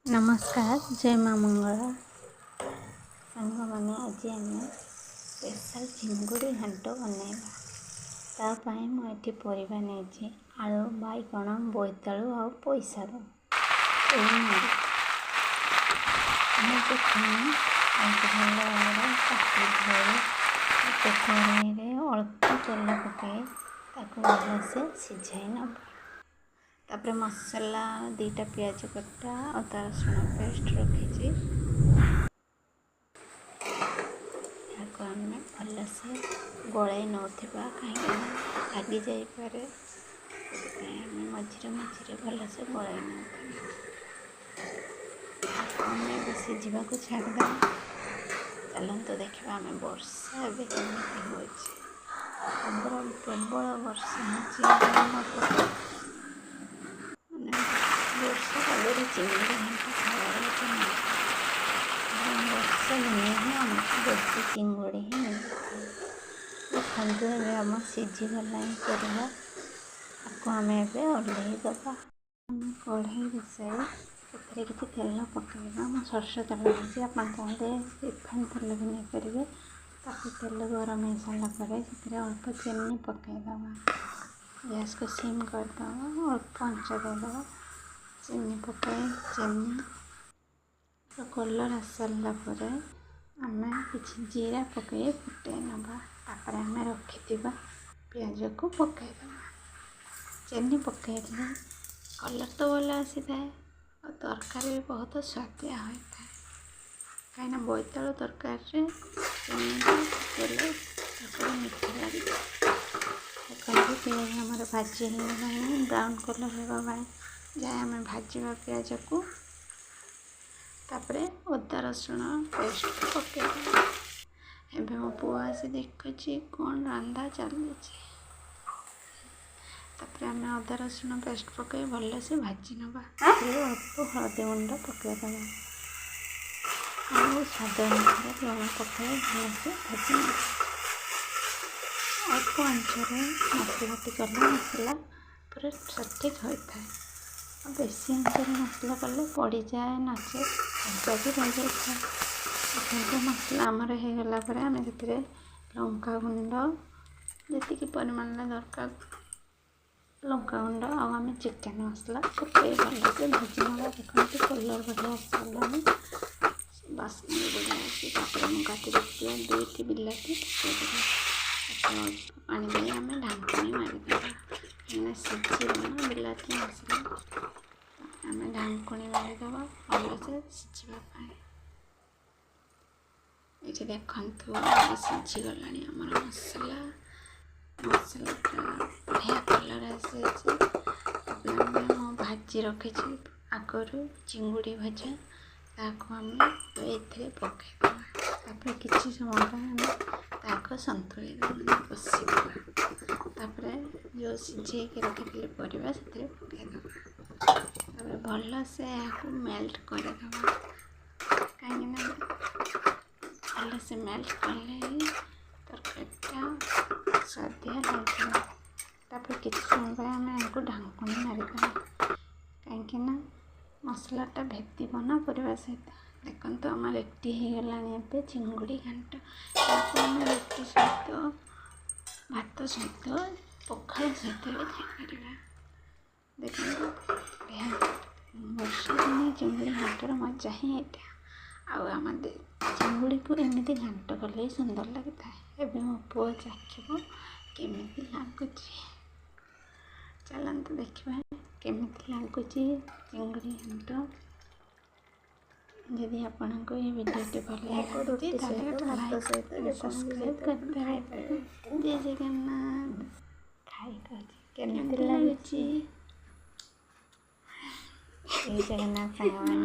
नमस्कार जय माँ मंगला सांग मैंने आज आम स्पेशल चिंगुड़ी घांट बनइबा तापाई मुझे परिवा नहीं आलू बैगण बोईतालु आ पैसारू मुझे भल भाव काटी धोई कड़े अल्प तेल पकई भलसे सीझाई नब तापर मसला 2टा पियाज कटा अदा रसुण पेस्ट रखी आम भलसे गलाई नौथिबा कहीं लगी जापे मझे मझे भलसे गलाई नौ सीझा को छाड़दा। चलते देखा आम वर्षा एमती प्रबल वर्षा वर्षा पागे चिंगुड़ी घांट खाने वर्षा दिने ही आमको बेसी चिंगुड़ी ही मिलता देखते हैं आम सीझीगला परिवा आपको आम ओल्लई दबा कढ़ई बसाई से किसी तेल पकड़ा मैं सरस तेल लगी आप रिफाइन तेल भी नहीं पारे तेल गरम हो सारापर से अल्प चीनी पकईदबा गैस को सिम करदे अल्प आंच देदबा चीनी पकई चीनी कलर आसारा पर आम कि जीरा पकई फुटे नवा तापर आम रखि पियाज को पकईदबा चीनी पकईले कलर तो भल आसी थाए और तरकारी भी बहुत स्वादिया होता है कहीं बोईतालु तरकारी चीनी तेल तरकारी मीठा लगे कहीं पियाज आमर भाजी हो ब्राउन कलर होगा जाए आम भाजवा पियाज को तापर अदा रसुण पेस्ट पकईदे एवं मो पुआ आसी देखुची कौन रंधा चली तापर आम अदा रसुण पेस्ट पकई भलसे भाजी नवा अल्प हलदी गुंड पकईदे और स्वाद अनुसार लुण पकई भलसे भाजी अल्प आंचरे मसला कले मसला पूरा सठिक होता है और बेसी आंचरे मसला कले पड़ जाए नाचे भजा भी रही जाए मसला आमर होगला आम लंका गुंड जी परिमाण दरकार लंका गुंड आम चिकेन मसला पकई भलसे भाजी ना देखते कलर बढ़िया आसानी बास्ना भी बढ़िया आसपर मुझे काटी रखी 2टी बिलाती पानी दे आम ढांकणी मारिदे कहीं सीझीगला बिलाती मसला आम ढांकणी मारिदे भलसे सीझापी ये देखु सीझीगला आमर मसला बढ़िया कलर आम भाजी रखी आगरू चिंगुड़ी भजा ताको आम ये पकईदे किसी समय ताको संतुली बसीदे जो सीझे रखी परिवा से पकईदे भलसे मेल्ट करदे कहीं भलसे मेल्ट कले तरकारीटा स्वादिया लगे किसी समय आम आपको ढांकणी मारिदा कहीं मसलाटा भेदिब ना परिवा सहित देखते आम रेडी होगला चिंगुड़ी घांट आम रुटी सहित भात सहित पखाल सहित भी खाईपर देखते वर्षा दिने चिंगुड़ी घांटर मजा ही यहाँ आम चिंगुड़ी को एमती घांट कले सुंदर लगी था मो पुआ चाखब केमी लगुच चलते देखा केमी लगुच चिंगुड़ी घांट यदि आपन को ये वीडियो भल लगे सब्सक्राइब करते जय जगन्नाथ खाई केमी लगुच जय जगन्नाथ सांग